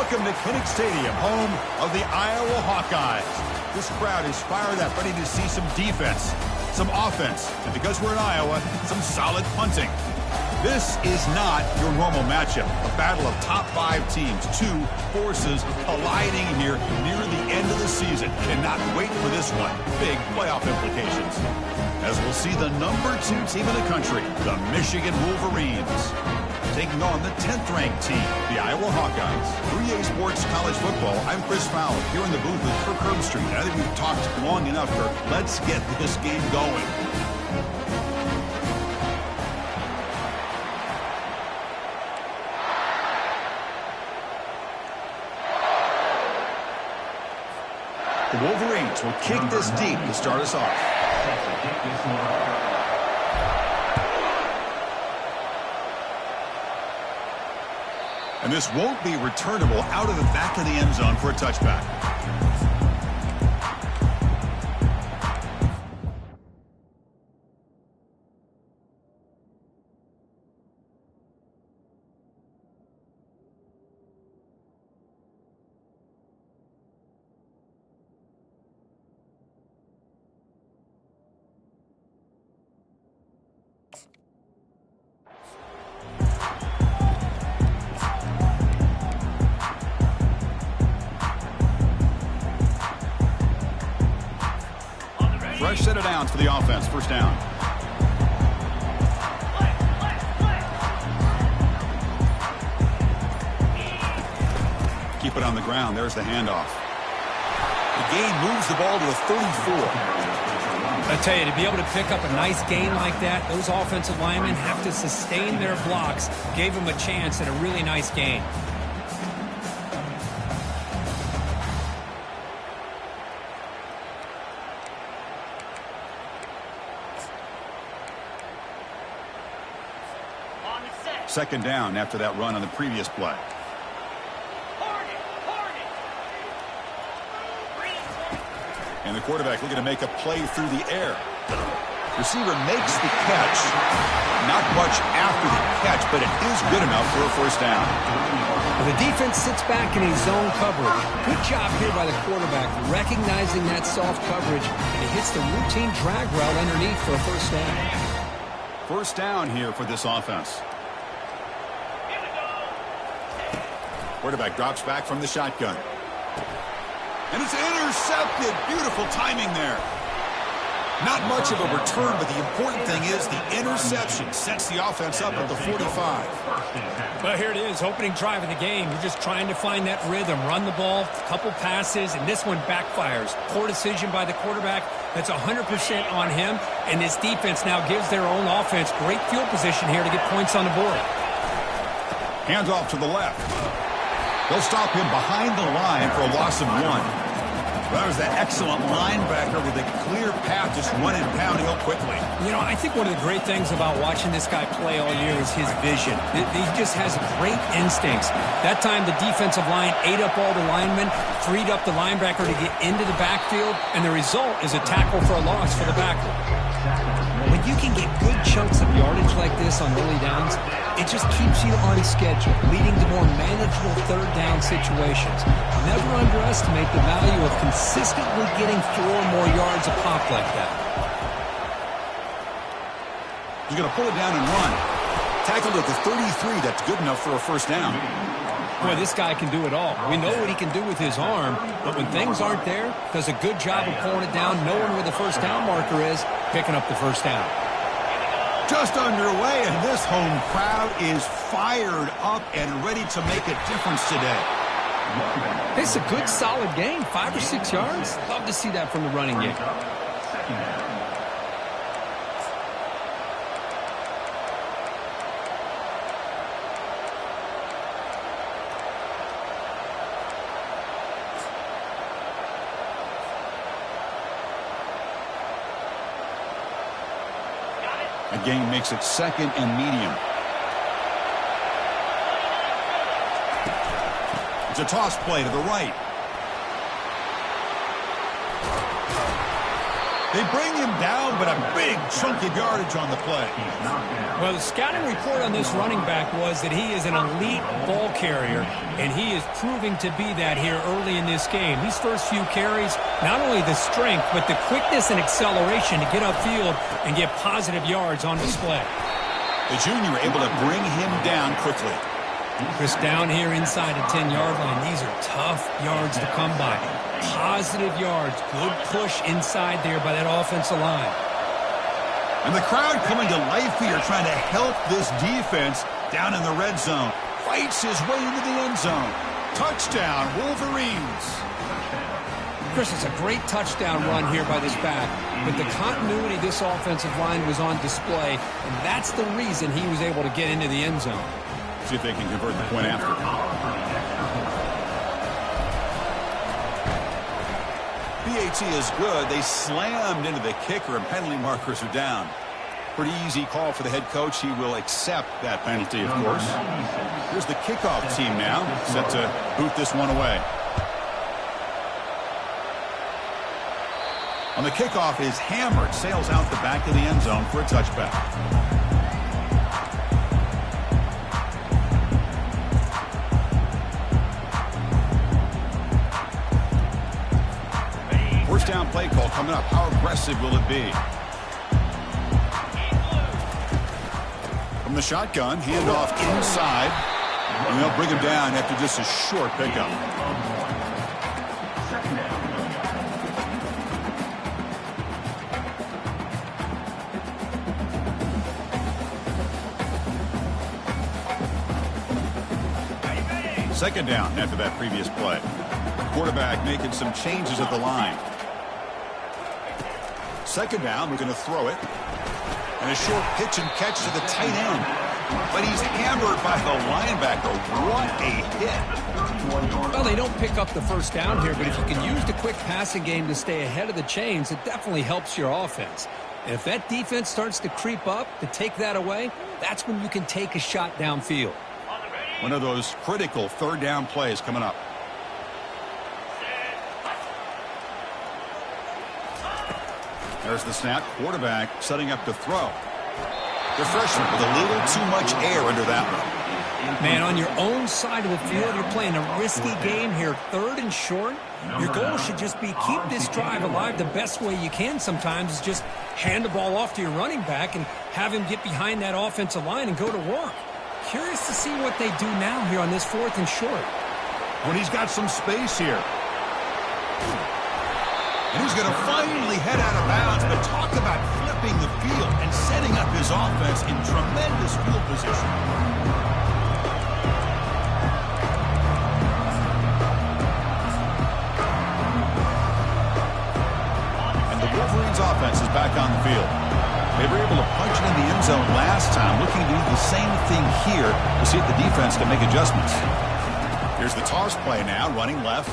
Welcome to Kinnick Stadium, home of the Iowa Hawkeyes. This crowd is fired up, ready to see some defense, some offense, and because we're in Iowa, some solid punting. This is not your normal matchup, a battle of top 5 teams, 2 forces colliding here near the end of the season. Cannot wait for this one. Big playoff implications. As we'll see the number 2 team in the country, the Michigan Wolverines, taking on the 10th-ranked team, the Iowa Hawkeyes. 3A Sports College Football, I'm Chris Fowler, here in the booth with Kirk Herbstreit. I think we've talked long enough, Kirk. Let's get this game going. The Wolverines will kick this deep to start us off. And this won't be returnable out of the back of the end zone for a touchback. Fresh set of downs for the offense. First down. Keep it on the ground. There's the handoff. The gain moves the ball to the 34. I tell you, to be able to pick up a nice gain like that, those offensive linemen have to sustain their blocks. Gave them a chance at a really nice gain. Second down after that run on the previous play. And the quarterback looking to make a play through the air. Receiver makes the catch. Not much after the catch, but it is good enough for a first down. Well, the defense sits back in a zone coverage. Good job here by the quarterback, recognizing that soft coverage, and he hits the routine drag route underneath for a first down. First down here for this offense. Quarterback drops back from the shotgun. And it's intercepted. Beautiful timing there. Not much of a return, but the important thing is the interception sets the offense up at the 45. Well, here it is, opening drive of the game. You're just trying to find that rhythm, run the ball, a couple passes, and this one backfires. Poor decision by the quarterback. That's 100% on him, and this defense now gives their own offense great field position here to get points on the board. Hands off to the left. They'll stop him behind the line for a loss of 1. That was that excellent linebacker with a clear path, just run and pound real quickly. You know, I think one of the great things about watching this guy play all year is his vision. He just has great instincts. That time the defensive line ate up all the linemen, freed up the linebacker to get into the backfield, and the result is a tackle for a loss for the backer. When you can get good chunks of yardage like this on early downs, it just keeps you on schedule, leading to more manageable third down situations. Never underestimate the value of consistently getting 4 or more yards a pop like that. He's going to pull it down and run. Tackled at the 33. That's good enough for a first down. Boy, this guy can do it all. We know what he can do with his arm, but when things aren't there, does a good job of pulling it down, knowing where the first down marker is, picking up the first down. Just underway, and this home crowd is fired up and ready to make a difference today. It's a good, solid game, 5 or 6 yards. Love to see that from the running game. The game makes it second and medium. It's a toss play to the right. They bring him down, but a big chunk of yardage on the play. Well, the scouting report on this running back was that he is an elite ball carrier, and he is proving to be that here early in this game. These first few carries, not only the strength, but the quickness and acceleration to get upfield and get positive yards on display. The junior able to bring him down quickly. Chris, down here inside the 10-yard line, these are tough yards to come by. Positive yards, good push inside there by that offensive line. And the crowd coming to life here, trying to help this defense down in the red zone. Fights his way into the end zone. Touchdown, Wolverines. Chris, it's a great touchdown run here by this back, but the continuity of this offensive line was on display, and that's the reason he was able to get into the end zone. See if they can convert the point after. PAT is good. They slammed into the kicker, and penalty markers are down. Pretty easy call for the head coach. He will accept that penalty, of course. Here's the kickoff team now, set to boot this one away. On the kickoff is hammered, sails out the back of the end zone for a touchback. First down play call coming up. How aggressive will it be? From the shotgun, handoff inside. And they'll bring him down after just a short pickup. Second down after that previous play. Quarterback making some changes at the line. Second down, we're going to throw it. And a short pitch and catch to the tight end. But he's hammered by the linebacker. What a hit. Well, they don't pick up the first down here, but if you can use the quick passing game to stay ahead of the chains, it definitely helps your offense. And if that defense starts to creep up to take that away, that's when you can take a shot downfield. One of those critical third down plays coming up. There's the snap. Quarterback setting up to throw. The freshman with a little too much air under that one. Man, on your own side of the field, you're playing a risky game here. Third and short. Your goal should just be keep this drive alive the best way you can sometimes is just hand the ball off to your running back and have him get behind that offensive line and go to work. Curious to see what they do now here on this fourth and short. When he's got some space here. And he's going to finally head out of bounds, but talk about flipping the field and setting up his offense in tremendous field position. And the Wolverines offense is back on the field. They were able to punch it in the end zone last time, looking to do the same thing here to see if the defense can make adjustments. Here's the toss play now, running left.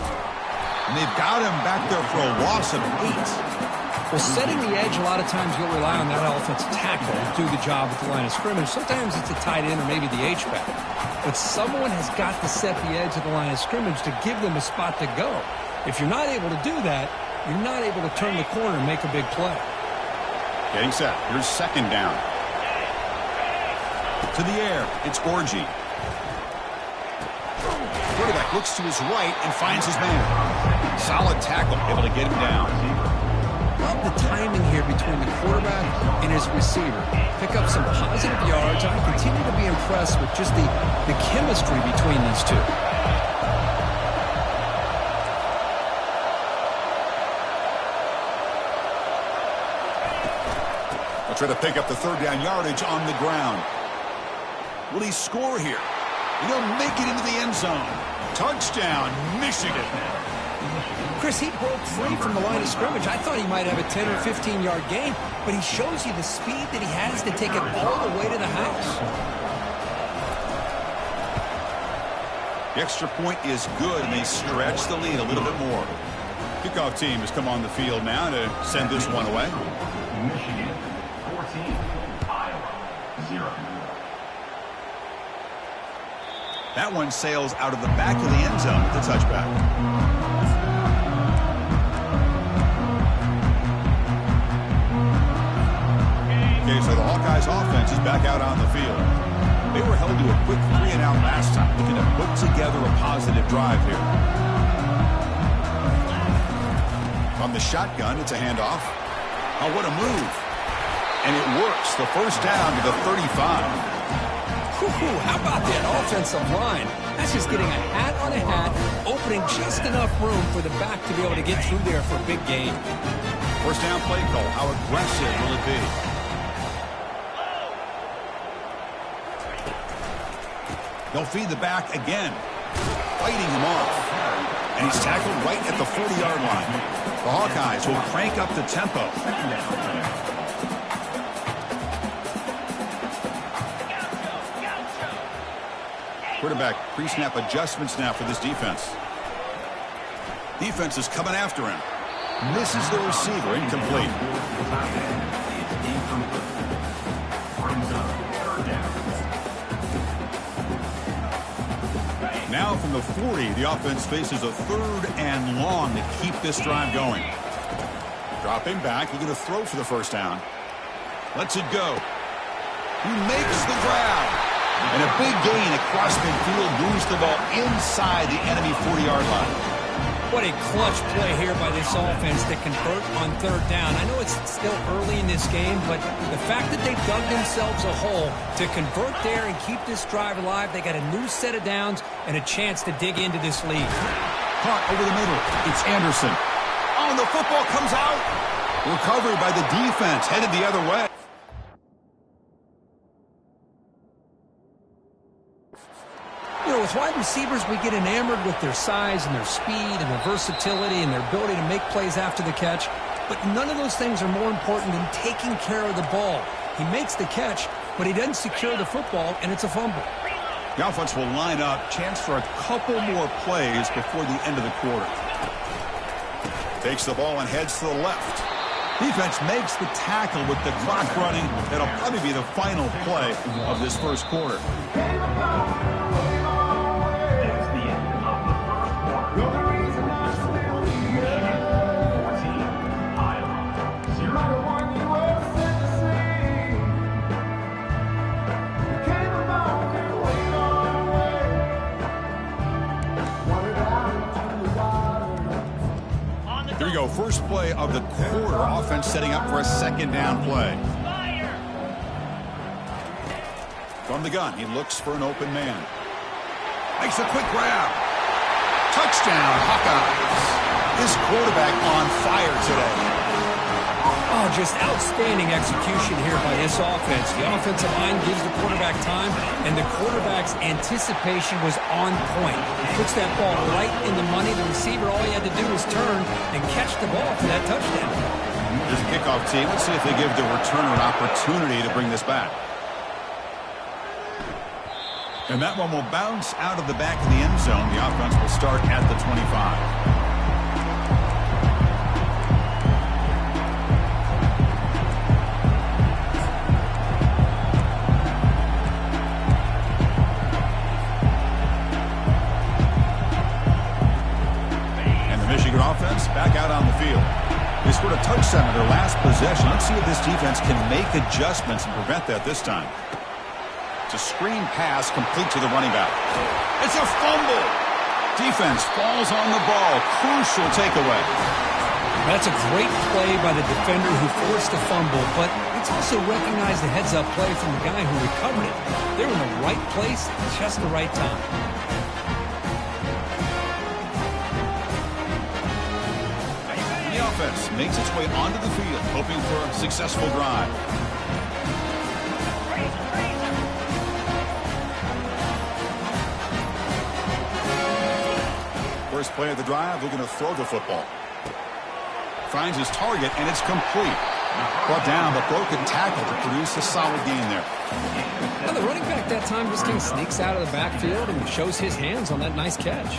And they've got him back there for a loss of 8. Well, setting the edge, a lot of times you'll rely on that offensive tackle to do the job at the line of scrimmage. Sometimes it's a tight end or maybe the H-back. But someone has got to set the edge of the line of scrimmage to give them a spot to go. If you're not able to do that, you're not able to turn the corner and make a big play. Getting set. Here's second down. To the air. It's Orji. Quarterback looks to his right and finds his man. Solid tackle, able to get him down. Love the timing here between the quarterback and his receiver. Pick up some positive yards. I continue to be impressed with just the chemistry between these two. They'll try to pick up the third down yardage on the ground. Will he score here? And he'll make it into the end zone. Touchdown, Michigan. Chris, he broke free from the line of scrimmage. I thought he might have a 10 or 15-yard gain, but he shows you the speed that he has to take it all the way to the house. The extra point is good, and they stretch the lead a little bit more. Kickoff team has come on the field now to send this one away. Michigan 14, Iowa 0. That one sails out of the back of the end zone with the touchback. Hawkeyes offense is back out on the field. They were held to a quick 3-and-out last time, looking to put together a positive drive here. From the shotgun, it's a handoff. Oh, what a move. And it works. The first down to the 35. How about that offensive line? That's just getting a hat on a hat, opening just enough room for the back to be able to get through there for a big gain. First down play call. How aggressive will it be? They'll feed the back again, fighting him off. And he's tackled right at the 40-yard line. The Hawkeyes will crank up the tempo. Quarterback pre-snap adjustments now for this defense. Defense is coming after him. Misses the receiver, incomplete. Now from the 40, the offense faces a 3rd and long to keep this drive going. Dropping back, he's going to throw for the first down. Lets it go. He makes the grab. And a big gain across midfield moves the ball inside the enemy 40-yard line. What a clutch play here by this offense to convert on 3rd down. I know it's still early in this game, but the fact that they dug themselves a hole to convert there and keep this drive alive, they got a new set of downs and a chance to dig into this lead. Caught over the middle. It's Anderson. Oh, and the football comes out. Recovery by the defense, headed the other way. You know, with wide receivers, we get enamored with their size and their speed and their versatility and their ability to make plays after the catch. But none of those things are more important than taking care of the ball. He makes the catch, but he doesn't secure the football, and it's a fumble. The offense will line up. Chance for a couple more plays before the end of the quarter. Takes the ball and heads to the left. Defense makes the tackle with the clock running. That'll probably be the final play of this first quarter. Here we go. First play of the quarter. Offense setting up for a 2nd down play. From the gun, he looks for an open man. Makes a quick grab. Touchdown, Hawkeyes. This quarterback on fire today. Oh, just outstanding execution here by this offense. The offensive line gives the quarterback time, and the quarterback's anticipation was on point. Puts that ball right in the money. The receiver, all he had to do was turn and catch the ball for that touchdown. Here's the kickoff team. Let's see if they give the returner an opportunity to bring this back. And that one will bounce out of the back of the end zone. The offense will start at the 25. Offense back out on the field. They scored a touchdown in their last possession. Let's see if this defense can make adjustments and prevent that this time. It's a screen pass complete to the running back. It's a fumble. Defense falls on the ball. Crucial takeaway. That's a great play by the defender who forced the fumble, but it's also recognized the heads-up play from the guy who recovered it. They're in the right place at just the right time. Offense makes its way onto the field, hoping for a successful drive. First play of the drive, looking to throw the football. Finds his target, and it's complete. Brought down, but broken tackle to produce a solid gain there. Now the running back that time just kind of sneaks out of the backfield and shows his hands on that nice catch.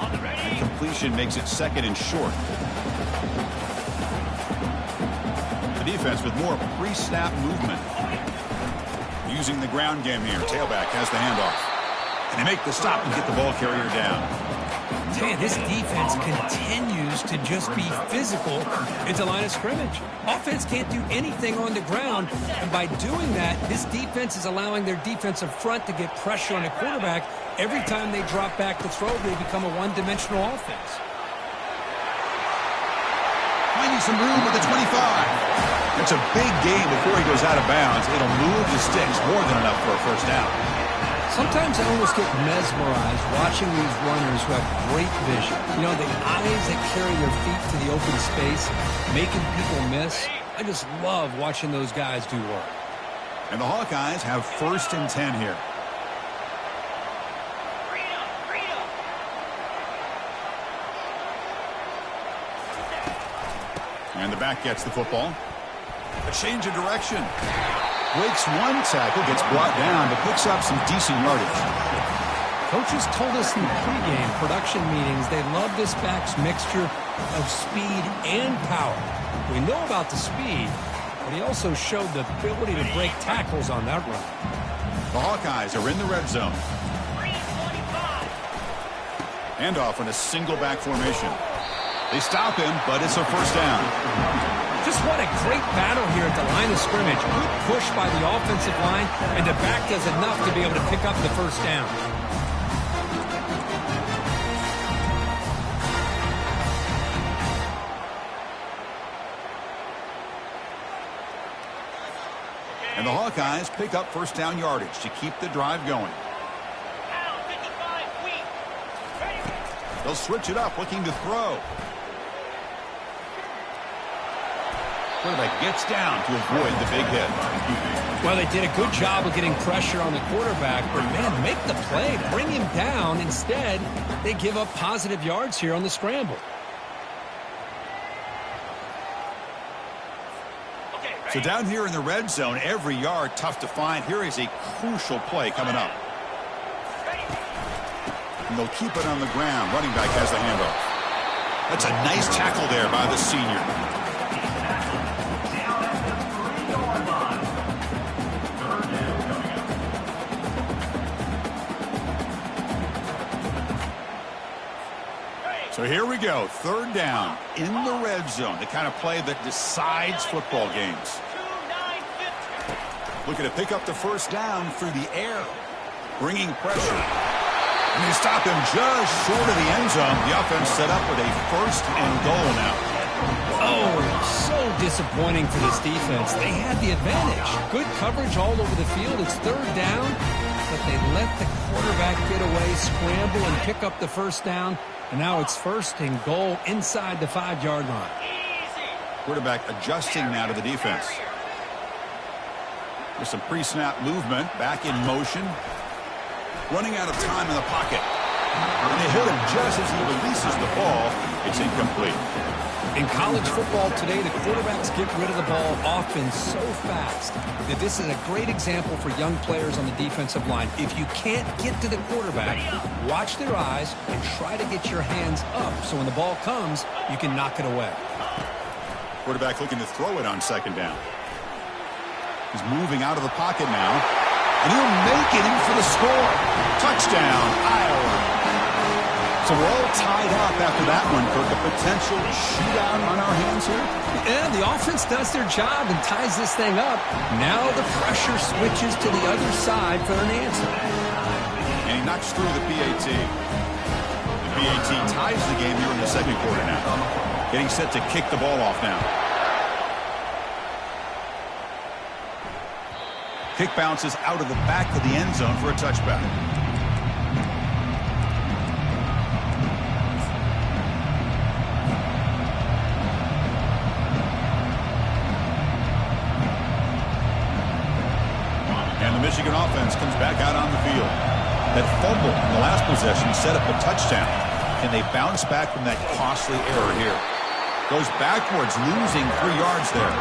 And completion makes it 2nd and short. The defense with more pre-snap movement. Using the ground game here. Tailback has the handoff. And they make the stop and get the ball carrier down. Man, this defense continues to just be physical at the line of scrimmage. Offense can't do anything on the ground, and by doing that, this defense is allowing their defensive front to get pressure on the quarterback. Every time they drop back to throw, they become a one-dimensional offense. Finding some room at the 25. It's a big game before he goes out of bounds. It'll move the sticks more than enough for a first down. Sometimes I almost get mesmerized watching these runners who have great vision. You know, the eyes that carry their feet to the open space, making people miss. I just love watching those guys do work. And the Hawkeyes have 1st and 10 here. And the back gets the football. A change of direction. Breaks one tackle, gets brought down, but picks up some decent yardage. Coaches told us in pregame production meetings they love this back's mixture of speed and power. We know about the speed, but he also showed the ability to break tackles on that run. The Hawkeyes are in the red zone. Handoff in a single back formation. They stop him, but it's a first down. Just what a great battle here at the line of scrimmage. Good push by the offensive line, and the back does enough to be able to pick up the first down. And the Hawkeyes pick up first down yardage to keep the drive going. They'll switch it up, looking to throw. Quarterback gets down to avoid the big hit. Well, they did a good job of getting pressure on the quarterback, but man, make the play, bring him down. Instead, they give up positive yards here on the scramble. So down here in the red zone, every yard tough to find. Here is a crucial play coming up. And they'll keep it on the ground. Running back has the handoff. That's a nice tackle there by the senior. So here we go, 3rd down in the red zone, the kind of play that decides football games. Looking to pick up the first down through the air, bringing pressure. And they stop him just short of the end zone. The offense set up with a 1st and goal now. Oh, so disappointing for this defense. They had the advantage. Good coverage all over the field. It's 3rd down, but they let the quarterback get away, scramble, and pick up the first down. And now it's 1st and goal inside the 5-yard line. Quarterback adjusting now to the defense. There's some pre-snap movement, back in motion. Running out of time in the pocket. And they hit him just as he releases the ball. It's incomplete. In college football today, the quarterbacks get rid of the ball often so fast that this is a great example for young players on the defensive line. If you can't get to the quarterback, watch their eyes and try to get your hands up so when the ball comes, you can knock it away. Quarterback looking to throw it on 2nd down. He's moving out of the pocket now. And he'll make it in for the score. Touchdown, Iowa. So we're all tied up after that one, Kirk. A potential shootout on our hands here. Yeah, the offense does their job and ties this thing up. Now the pressure switches to the other side for an answer. And he knocks through the PAT. The PAT ties the game here in the 2nd quarter now. Getting set to kick the ball off now. Kick bounces out of the back of the end zone for a touchback. And the Michigan offense comes back out on the field. That fumble in the last possession set up a touchdown. And they bounce back from that costly error here. Goes backwards, losing 3 yards there.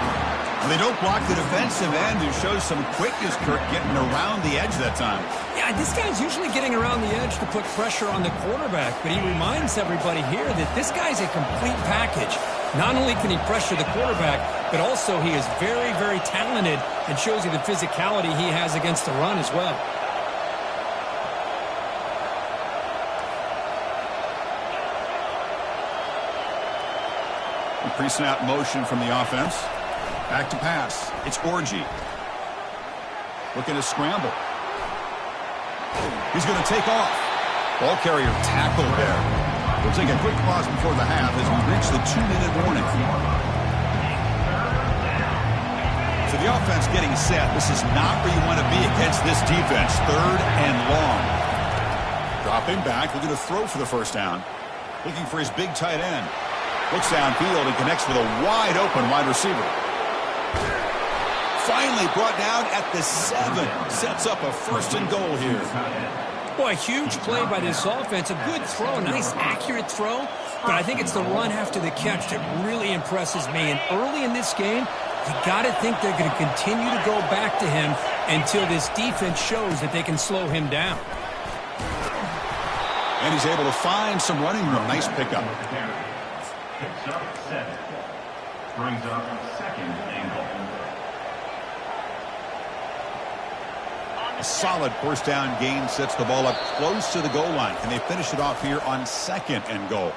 And they don't block the defensive end, who shows some quickness, Kirk, getting around the edge that time. Yeah, this guy's usually getting around the edge to put pressure on the quarterback, but he reminds everybody here that this guy's a complete package. Not only can he pressure the quarterback, but also he is very, very talented and shows you the physicality he has against the run as well. Pre-snap motion from the offense. Back to pass. It's Orji. Looking to scramble. He's going to take off. Ball carrier tackled there. We'll take a quick pause before the half as we reach the 2-minute warning. So the offense getting set. This is not where you want to be against this defense. 3rd and long. Dropping back, looking to throw for the first down. Looking for his big tight end. Looks downfield and connects with a wide open wide receiver. Finally brought down at the 7. Sets up a 1st and goal here. Boy, a huge play by this offense. A good throw, a nice accurate throw. But I think it's the run after the catch that really impresses me. And early in this game, you got to think they're going to continue to go back to him until this defense shows that they can slow him down. And he's able to find some running room. Nice pickup. Picks up 7. Brings up 2nd and goal. A solid first down gain sets the ball up close to the goal line. And they finish it off here on 2nd and goal.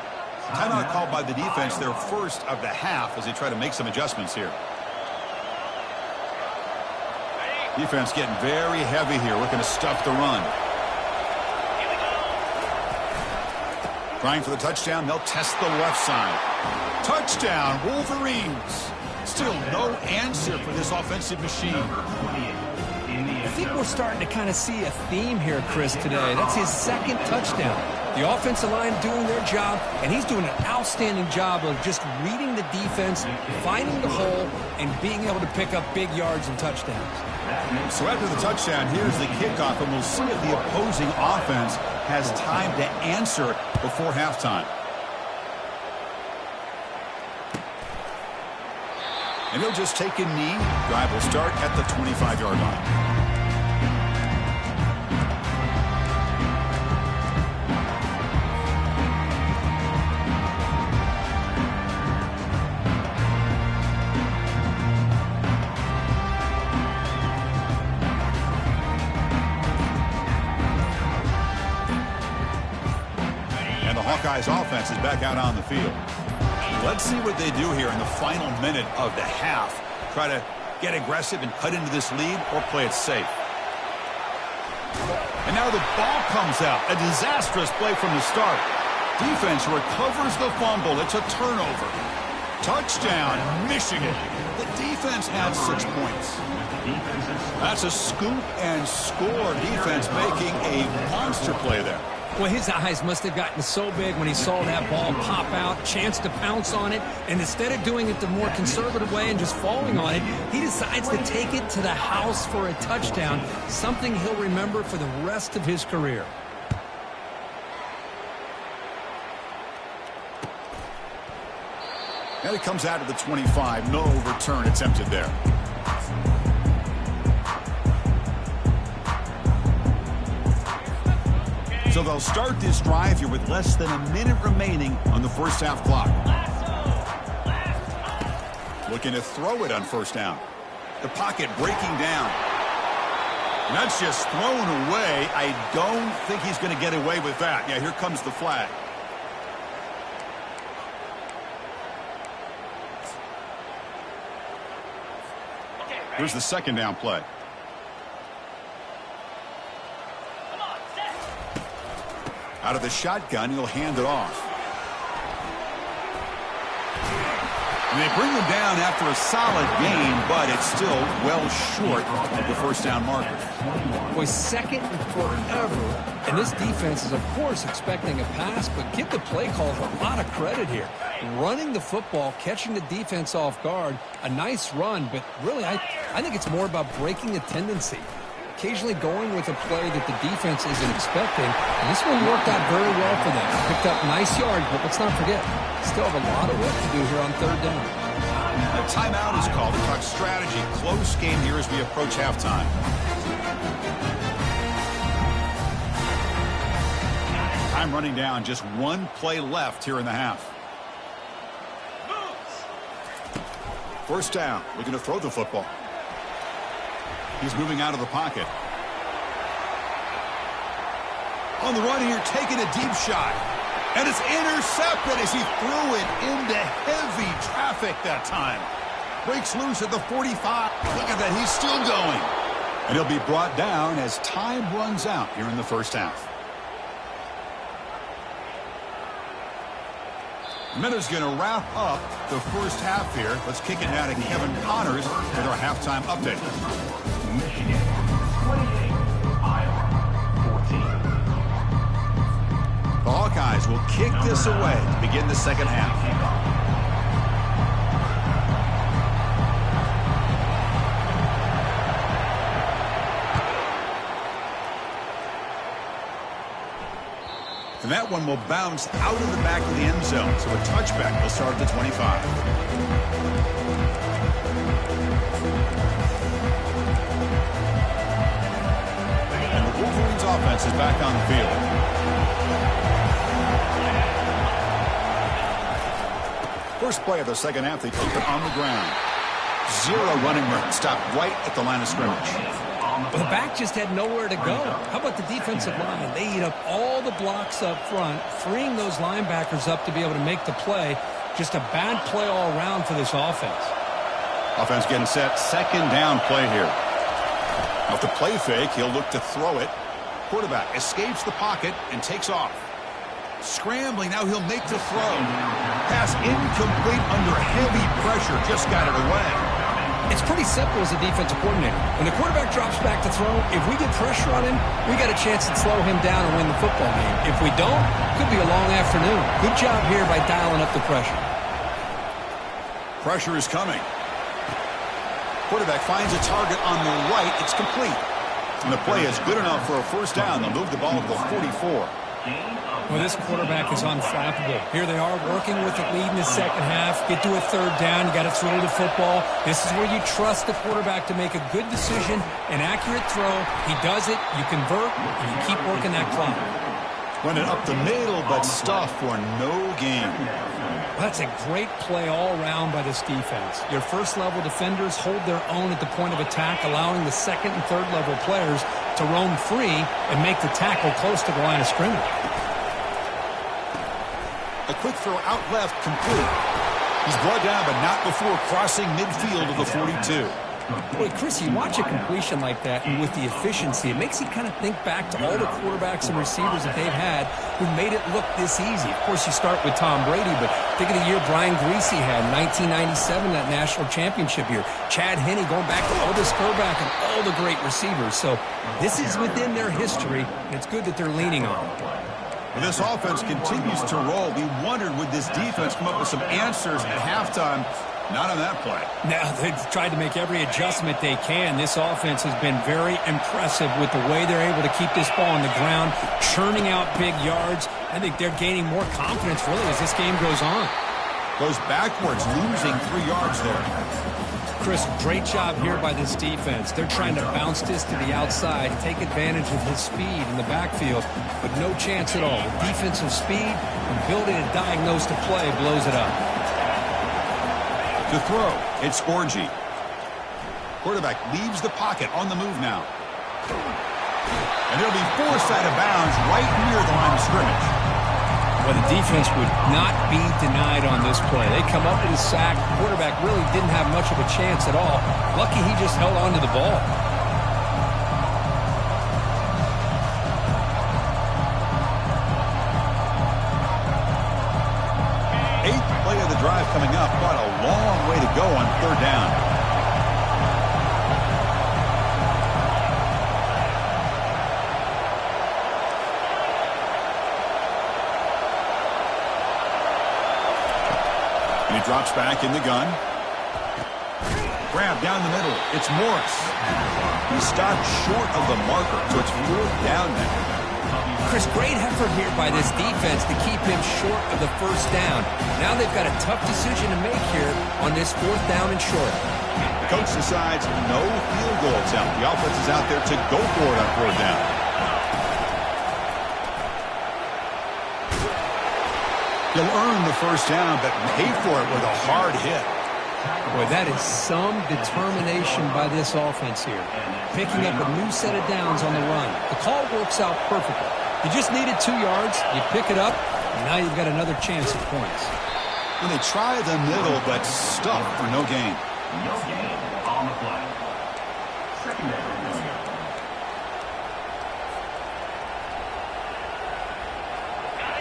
Timeout called by the defense, their first of the half, as they try to make some adjustments here. Defense getting very heavy here, looking to stuff the run. Trying for the touchdown, they'll test the left side. Touchdown, Wolverines. Still no answer for this offensive machine. I think we're starting to kind of see a theme here, Chris, today. That's his 2nd touchdown. The offensive line doing their job, and he's doing an outstanding job of just reading the defense, finding the hole, and being able to pick up big yards and touchdowns. So after the touchdown, here's the kickoff, and we'll see if the opposing offense has time to answer before halftime. And he'll just take a knee. Drive will start at the 25-yard line. Hawkeyes offense is back out on the field. Let's see what they do here in the final minute of the half. Try to get aggressive and cut into this lead or play it safe. And now the ball comes out. A disastrous play from the start. Defense recovers the fumble. It's a turnover. Touchdown, Michigan. The defense had 6 points. That's a scoop and score. Defense making a monster play there. Well, his eyes must have gotten so big when he saw that ball pop out, chance to pounce on it, and instead of doing it the more conservative way and just falling on it, he decides to take it to the house for a touchdown, something he'll remember for the rest of his career. And it comes out of the 25. No return attempted there. So they'll start this drive here with less than a minute remaining on the first half clock. Looking to throw it on first down. The pocket breaking down. And that's just thrown away. I don't think he's going to get away with that. Yeah, here comes the flag. Here's the 2nd down play. Out of the shotgun, he'll hand it off. And they bring him down after a solid gain, but it's still well short of the first down marker. Boy, 2nd and forever. And this defense is, of course, expecting a pass, but give the play callers a lot of credit here. Running the football, catching the defense off guard, a nice run, but really I think it's more about breaking the tendency. Occasionally going with a play that the defense isn't expecting. And this one worked out very well for them. Picked up nice yards, but let's not forget, still have a lot of work to do here on 3rd down. A timeout is called to talk strategy. Close game here as we approach halftime. Time running down. Just 1 play left here in the half. First down. Looking to throw the football. He's moving out of the pocket. On the run here, taking a deep shot. And it's intercepted as he threw it into heavy traffic that time. Breaks loose at the 45. Look at that, he's still going. And he'll be brought down as time runs out here in the first half. Minuta's going to wrap up the first half here. Let's kick it down to Kevin Connors with our halftime update. Michigan 28, Iowa 14. The Hawkeyes will kick this away to begin the second half. And that one will bounce out of the back of the end zone. So a touchback will start at the 25. And the Wolverines offense is back on the field. First play of the second half, they keep it on the ground. Zero running room. Stopped right at the line of scrimmage. The back just had nowhere to go. How about the defensive line? They eat up all the blocks up front, freeing those linebackers up to be able to make the play. Just a bad play all around for this offense. Offense getting set. Second down play here. Off the play fake, he'll look to throw it. Quarterback escapes the pocket and takes off. Scrambling, now he'll make the throw. Pass incomplete under heavy pressure. Just got it away. It's pretty simple as a defensive coordinator. When the quarterback drops back to throw, if we get pressure on him, we got a chance to slow him down and win the football game. If we don't, it could be a long afternoon. Good job here by dialing up the pressure. Pressure is coming. Quarterback finds a target on the right. It's complete. And the play is good enough for a first down. They'll move the ball to the 44. Well, this quarterback is unflappable. Here they are working with the lead in the second half. Get to a third down. You got to throw the football. This is where you trust the quarterback to make a good decision, an accurate throw. He does it. You convert, and you keep working that clock. Running up the middle, but stuffed for no gain. Well, that's a great play all around by this defense. Your first-level defenders hold their own at the point of attack, allowing the second and third-level players to roam free and make the tackle close to the line of scrimmage. A quick throw out left, complete. He's brought down, but not before crossing midfield of the 42. Boy, Chris, you watch a completion like that, and with the efficiency, it makes you kind of think back to all the quarterbacks and receivers that they've had who made it look this easy. Of course, you start with Tom Brady, but think of the year Brian Griese had in 1997, that national championship year. Chad Henne going back to Elvis Grbac and all the great receivers. So this is within their history, and it's good that they're leaning on it. Well, this offense continues to roll. We wondered, would this defense come up with some answers at halftime? Not on that play. Now, they've tried to make every adjustment they can. This offense has been very impressive with the way they're able to keep this ball on the ground, churning out big yards. I think they're gaining more confidence, really, as this game goes on. Goes backwards, losing 3 yards there. Chris, great job here by this defense. They're trying to bounce this to the outside, take advantage of his speed in the backfield, but no chance at all. The defensive speed and ability to diagnose the play blows it up. To throw, it's Orji. Quarterback leaves the pocket on the move now. And he'll be forced out of bounds right near the line of scrimmage. Well, the defense would not be denied on this play. They come up with a sack. The quarterback really didn't have much of a chance at all. Lucky he just held on to the ball. Eighth play of the drive coming up. Quite a long way to go on third down. And he drops back in the gun. Grab down the middle. It's Morris. He stopped short of the marker, so it's fourth down now. Chris, great effort here by this defense to keep him short of the first down. Now they've got a tough decision to make here on this fourth down and short. The coach decides no field goal attempt. The offense is out there to go for it on fourth down. He'll earn the first down, but pay for it with a hard hit. Boy, that is some determination by this offense here. Picking up a new set of downs on the run. The call works out perfectly. You just needed 2 yards. You pick it up, And now you've got another chance at points. When they try the middle, but stuck for no gain. No gain on the play. Second down.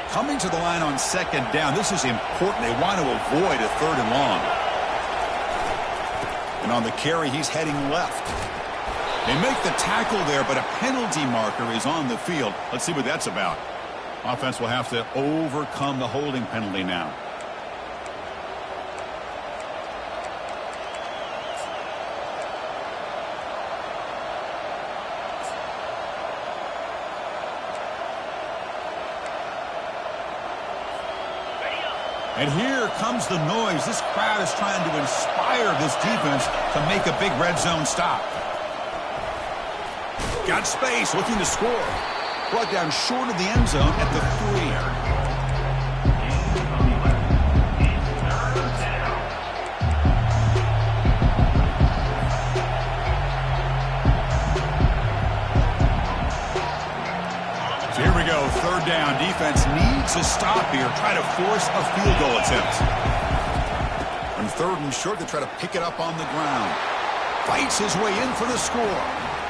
Coming to the line on second down. This is important. They want to avoid a 3rd and long. And on the carry, he's heading left. They make the tackle there, but a penalty marker is on the field. Let's see what that's about. Offense will have to overcome the holding penalty now. And here comes the noise. This crowd is trying to inspire this defense to make a big red zone stop. Got space, looking to score. Brought down short of the end zone at the 3. So here we go, 3rd down. Defense needs a stop here. Try to force a field goal attempt. On 3rd and short, they try to pick it up on the ground. Fights his way in for the score.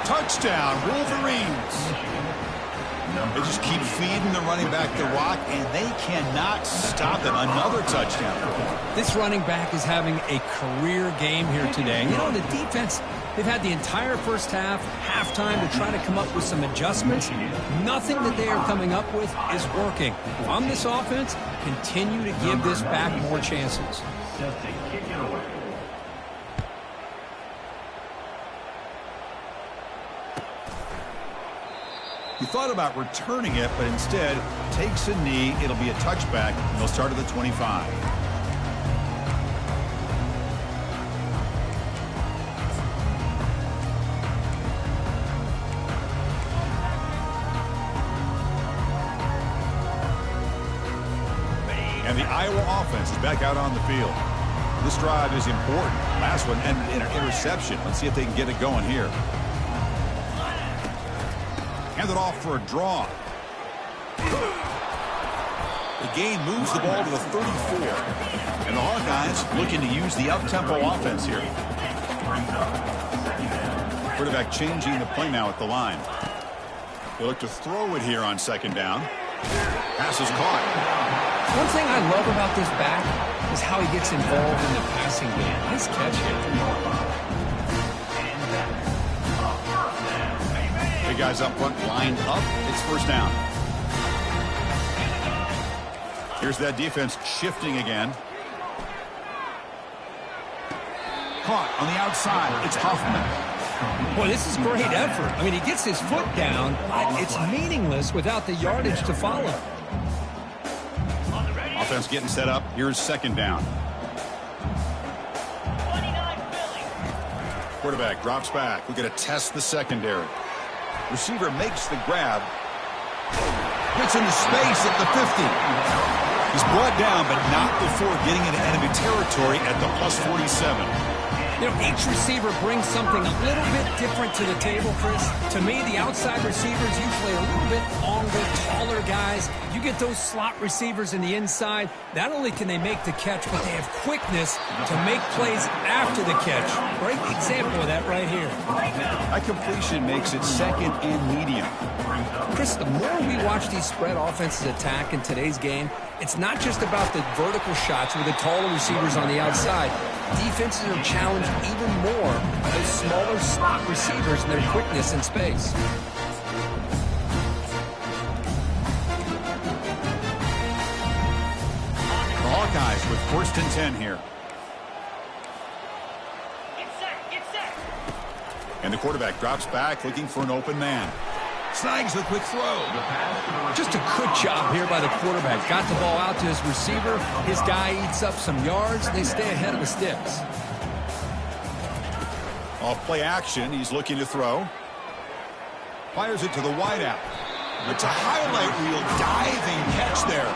Touchdown, Wolverines. They just keep feeding the running back the rock, and they cannot stop him. Another touchdown. This running back is having a career game here today. You know, the defense, they've had the entire first half, halftime, to try to come up with some adjustments. Nothing that they are coming up with is working. On this offense, continue to give this back more chances. Just to kick it away. He thought about returning it, but instead takes a knee. It'll be a touchback, and they'll start at the 25. And the Iowa offense is back out on the field. This drive is important. Last one ended in an interception. Let's see if they can get it going here. Handed off for a draw. The gain moves the ball to the 34. And the Hawkeyes looking to use the up-tempo offense here. Quarterback changing the play now at the line. They look to throw it here on 2nd down. Pass is caught. One thing I love about this back is how he gets involved in the passing game. Nice catch here. Big guys up front, lined up. It's 1st down. Here's that defense shifting again. Caught on the outside. It's Huffman. Boy, this is great effort. I mean, he gets his foot down, but it's meaningless without the yardage to follow. Offense getting set up. Here's 2nd down. Quarterback drops back. We're going to test the secondary. Receiver makes the grab. Gets into space at the 50. He's brought down, but not before getting into enemy territory at the +47. You know, each receiver brings something a little bit different to the table, Chris. To me, the outside receivers usually a little bit longer, taller guys. You get those slot receivers in the inside, not only can they make the catch, but they have quickness to make plays after the catch. Great example of that right here. That completion makes it 2nd and medium. Chris, the more we watch these spread offenses attack in today's game, it's not just about the vertical shots with the taller receivers on the outside. Defenses are challenged even more by those smaller slot receivers and their quickness in space. The Hawkeyes with 1st and 10 here. And the quarterback drops back looking for an open man. Snags the quick throw. Just a good job here by the quarterback. Got the ball out to his receiver. His guy eats up some yards. They stay ahead of the sticks. Off play action, he's looking to throw. Fires it to the wideout. It's a highlight reel diving catch there.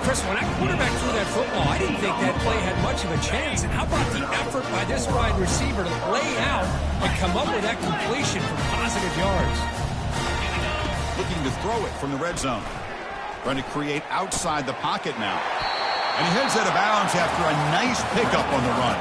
Chris, when that quarterback threw that football, I didn't think that play had much of a chance. And how about the effort by this wide receiver to lay out and come up with that completion for positive yards? Looking to throw it from the red zone. Trying to create outside the pocket now. And he heads out of bounds after a nice pickup on the run.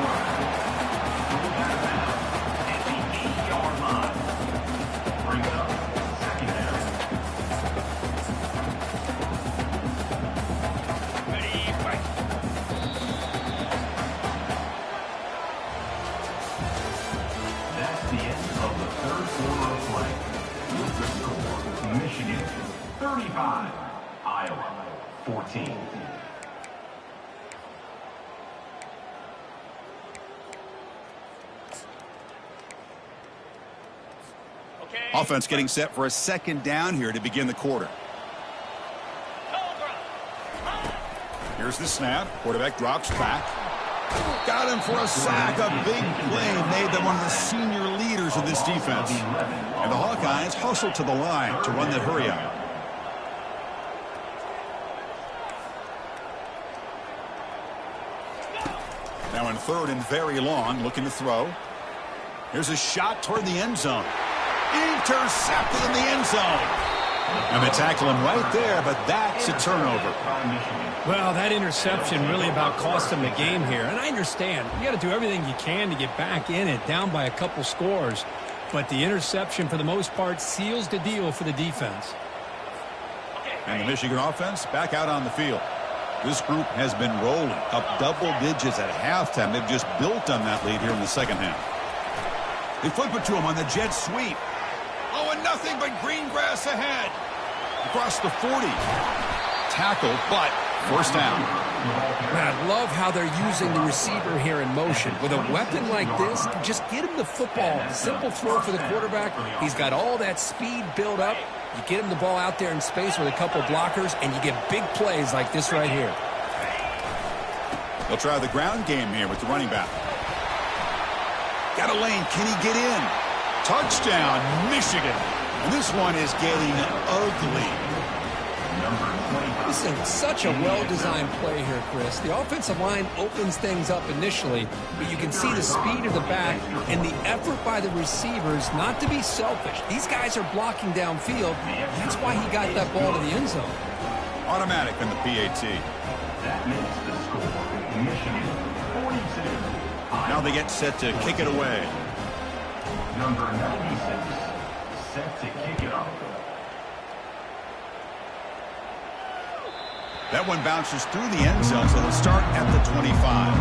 That's the end of the third quarter of play. With the score, Michigan 35, Iowa 14. Offense getting set for a second down here to begin the quarter. Here's the snap. Quarterback drops back. Got him for a sack. A big play made them one of the senior leaders of this defense. And the Hawkeyes hustle to the line to run the hurry up. Now in third and very long, looking to throw. Here's a shot toward the end zone. Intercepted in the end zone. And they tackle him right there, but that's a turnover. Well, that interception really about cost them the game here. And I understand. You got to do everything you can to get back in it, down by a couple scores. But the interception, for the most part, seals the deal for the defense. And the Michigan offense back out on the field. This group has been rolling up double digits at halftime. They've just built on that lead here in the second half. They flip it to him on the jet sweep. Oh, and nothing but green grass ahead. Across the 40. Tackled, but first down. Man, I love how they're using the receiver here in motion. With a weapon like this, just get him the football. Simple throw for the quarterback. He's got all that speed built up. You get him the ball out there in space with a couple blockers, and you get big plays like this right here. They'll try the ground game here with the running back. Got a lane. Can he get in? Touchdown, Michigan. And this one is getting ugly. This is such a well-designed play here, Chris. The offensive line opens things up initially, but you can see the speed of the back and the effort by the receivers not to be selfish. These guys are blocking downfield. That's why he got that ball to the end zone. Automatic in the PAT. That makes the score Michigan 42. Now they get set to kick it away. Number 96, set to kick it off. That one bounces through the end zone, so they'll start at the 25.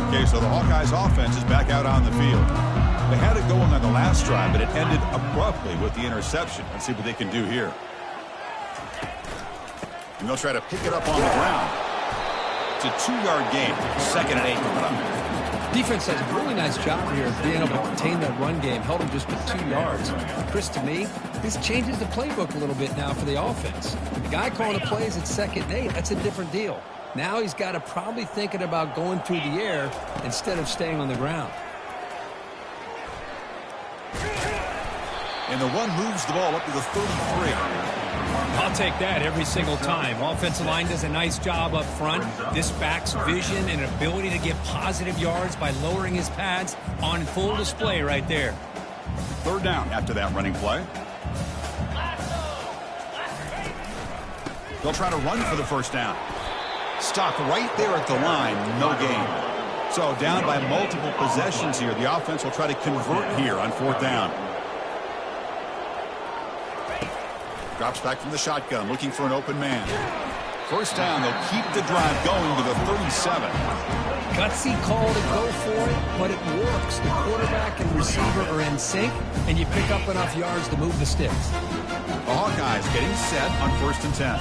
Okay, so the Hawkeyes offense is back out on the field. They had it going on the last drive, but it ended abruptly with the interception. Let's see what they can do here. And they'll try to pick it up on the ground. It's a 2-yard gain. Second and 8 coming up. Defense does a really nice job here of being able to contain that run game. Held them just with 2 yards. Chris, to me, this changes the playbook a little bit now for the offense. The guy calling the plays at second and 8, that's a different deal. Now he's got to probably thinking about going through the air instead of staying on the ground. And the one moves the ball up to the 33. I'll take that every single time. Offensive line does a nice job up front. This back's vision and ability to get positive yards by lowering his pads on full display right there. Third down after that running play. They'll try to run for the first down. Stop right there at the line. No gain. So down by multiple possessions here. The offense will try to convert here on fourth down. Drops back from the shotgun, looking for an open man. First down, they'll keep the drive going to the 37. Gutsy call to go for it, but it works. The quarterback and receiver are in sync, and you pick up enough yards to move the sticks. The Hawkeyes getting set on 1st and 10.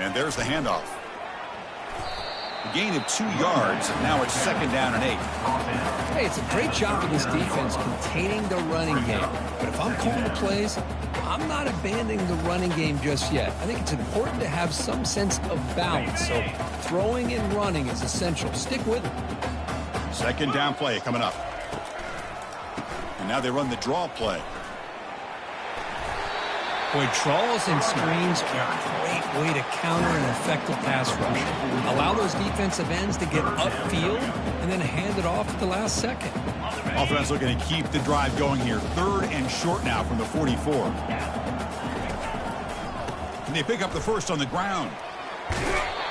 And there's the handoff. A gain of 2 yards, and now it's 2nd down and 8. Hey, it's a great job of this defense containing the running game. But if I'm calling the plays, I'm not abandoning the running game just yet. I think it's important to have some sense of balance. So throwing and running is essential. Stick with it. 2nd down play coming up. And now they run the draw play. Boy, draws and screens are a great way to counter an effective pass rush. Allow those defensive ends to get upfield and then hand it off at the last second. Offense looking to keep the drive going here. 3rd and short now from the 44. And they pick up the first on the ground.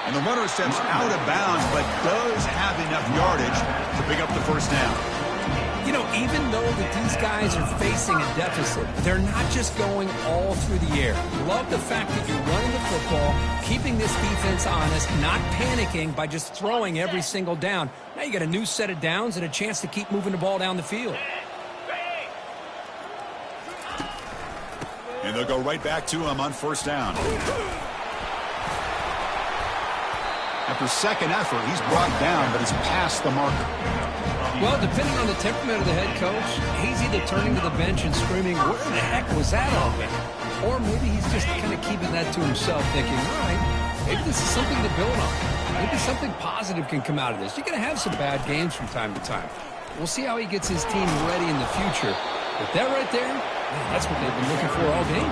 And the runner steps out of bounds, but does have enough yardage to pick up the first down. You know, even though that these guys are facing a deficit, they're not just going all through the air. Love the fact that you're running the football, keeping this defense honest, not panicking by just throwing every single down. Now you got a new set of downs and a chance to keep moving the ball down the field. And they'll go right back to him on first down. After second effort, he's brought down, but he's past the marker. Well, depending on the temperament of the head coach, he's either turning to the bench and screaming, where the heck was that all been? Or maybe he's just kind of keeping that to himself, thinking, all right, maybe this is something to build on. Maybe something positive can come out of this. You're going to have some bad games from time to time. We'll see how he gets his team ready in the future. But that right there, man, that's what they've been looking for all game.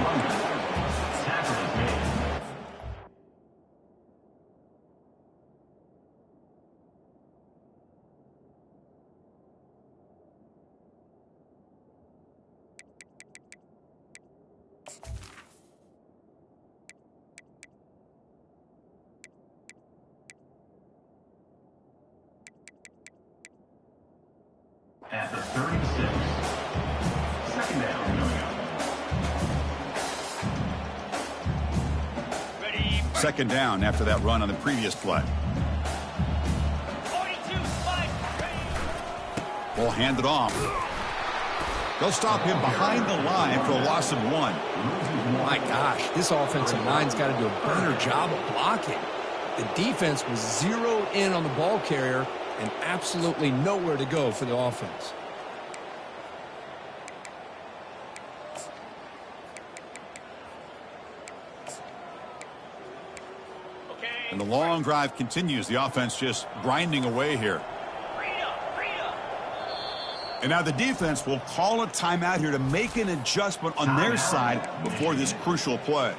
At the 36. Second down coming up. Second down after that run on the previous play. Ball handed off. They'll stop him behind the line for a loss of 1. My gosh, this offensive line's got to do a better job of blocking. The defense was zeroed in on the ball carrier and absolutely nowhere to go for the offense. And the long drive continues. The offense just grinding away here. And now the defense will call a timeout here to make an adjustment on their side before this crucial play.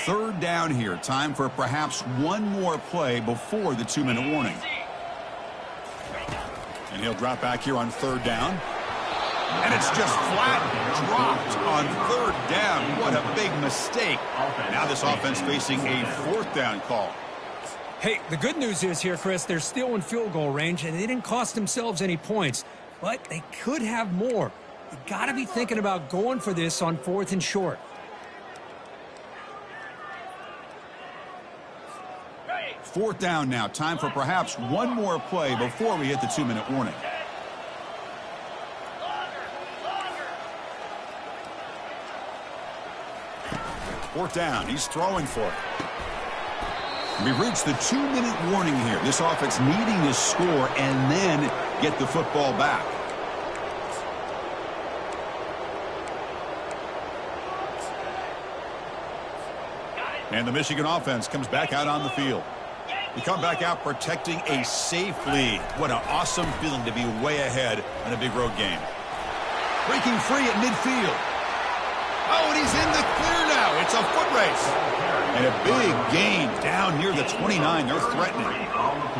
Third down here. Time for perhaps one more play before the 2-minute warning. And he'll drop back here on third down. And it's just flat dropped on third down. What a big mistake. Now this offense facing a fourth down call. Hey, the good news is here, Chris, they're still in field goal range, and they didn't cost themselves any points. But they could have more. You got to be thinking about going for this on 4th and short. Fourth down now. Time for perhaps one more play before we hit the 2-minute warning. Fourth down. He's throwing for it. We reached the 2-minute warning here. This offense needing to score and then get the football back. And the Michigan offense comes back out on the field. You come back out protecting a safe lead. What an awesome feeling to be way ahead in a big road game. Breaking free at midfield. Oh, and he's in the clear now. It's a foot race. And a big gain down near the 29. They're threatening.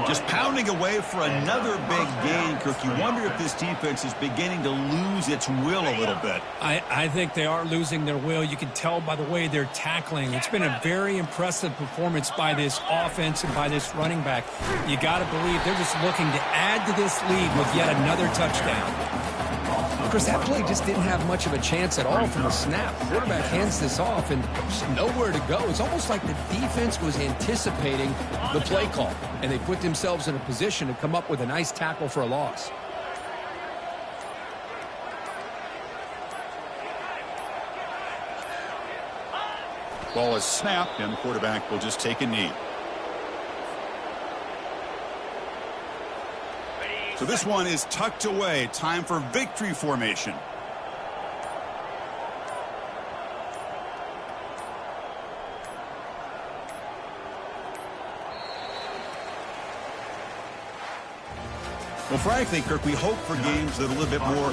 Just pounding away for another big gain, Kirk. You wonder if this defense is beginning to lose its will a little bit. I think they are losing their will. You can tell by the way they're tackling. It's been a very impressive performance by this offense and by this running back. You got to believe they're just looking to add to this lead with yet another touchdown. Chris, that play just didn't have much of a chance at all from the snap. Quarterback hands this off and just nowhere to go. It's almost like the defense was anticipating the play call, and they put themselves in a position to come up with a nice tackle for a loss. Ball is snapped, and the quarterback will just take a knee. So this one is tucked away. Time for victory formation. Well, frankly, Kirk, we hope for games that are a little bit more